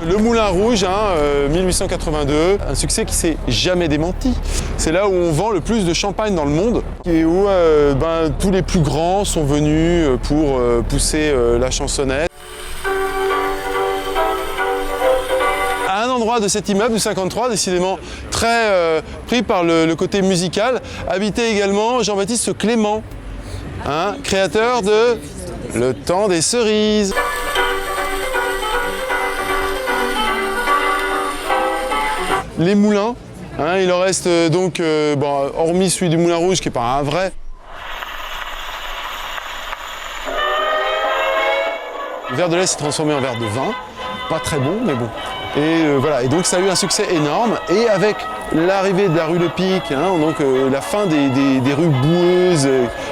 Le Moulin Rouge, 1882, un succès qui s'est jamais démenti. C'est là où on vend le plus de champagne dans le monde et où tous les plus grands sont venus pour pousser la chansonnette. À un endroit de cet immeuble du 53, décidément très pris par le côté musical, habitait également Jean-Baptiste Clément, créateur de Le Temps des Cerises. Les moulins, il en reste donc, hormis celui du Moulin Rouge qui n'est pas un vrai. Le verre de lait s'est transformé en verre de vin, pas très bon, mais bon. Et voilà, et donc ça a eu un succès énorme. Et avec l'arrivée de la rue Le Pic, donc la fin des rues boueuses,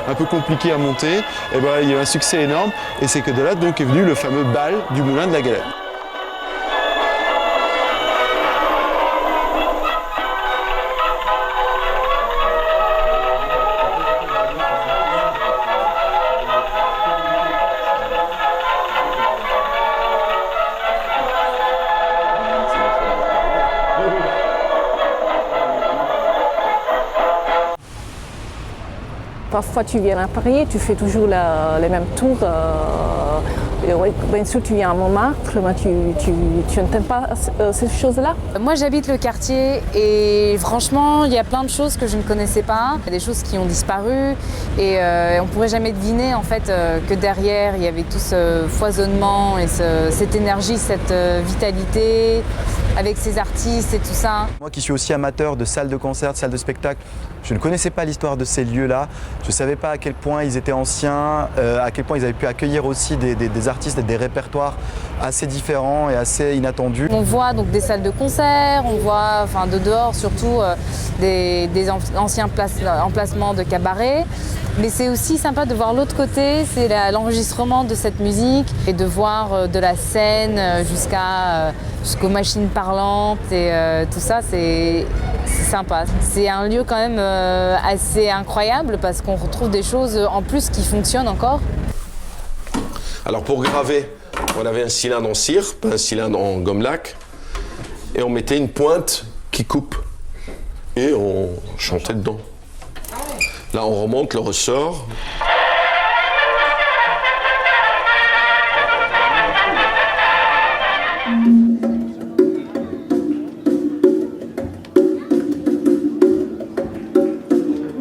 un peu compliquées à monter, il y a eu un succès énorme. Et c'est que de là donc est venu le fameux bal du Moulin de la Galette. Parfois tu viens à Paris, tu fais toujours les mêmes tours. Bien sûr tu viens à Montmartre, mais tu n'aimes pas ces choses-là? Moi j'habite le quartier et franchement il y a plein de choses que je ne connaissais pas. Il y a des choses qui ont disparu et on ne pourrait jamais deviner en fait que derrière il y avait tout ce foisonnement et cette énergie, cette vitalité avec ces artistes et tout ça. Moi qui suis aussi amateur de salles de concert, de salles de spectacle, je ne connaissais pas l'histoire de ces lieux-là. Je ne savais pas à quel point ils étaient anciens, à quel point ils avaient pu accueillir aussi des artistes et des répertoires assez différents et assez inattendus. On voit donc des salles de concert, on voit de dehors surtout des anciens emplacements de cabaret. Mais c'est aussi sympa de voir l'autre côté, c'est l'enregistrement de cette musique et de voir de la scène jusqu'aux machines parlantes et tout ça, c'est sympa. C'est un lieu quand même assez incroyable parce qu'on retrouve des choses en plus qui fonctionnent encore. Alors pour graver, on avait un cylindre en cire, pas un cylindre en gomme lac, et on mettait une pointe qui coupe et on chantait dedans. Là on remonte le ressort.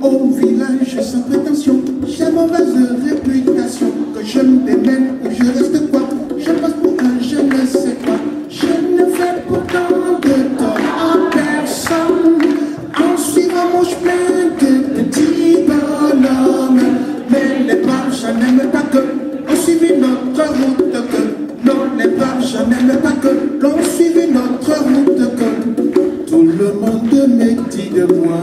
Au village sans prétention, j'ai mauvaise réputation. Que je me démène ou je reste quoi, je passe pour un je ne sais quoi. Je ne fais pourtant de tort à personne en suivant mon chemin de petit bonhomme. Mais les barges n'aiment pas que l'on suive notre route que. Non, les barges n'aiment pas que l'on suive notre route que. Tout le monde me dit de moi.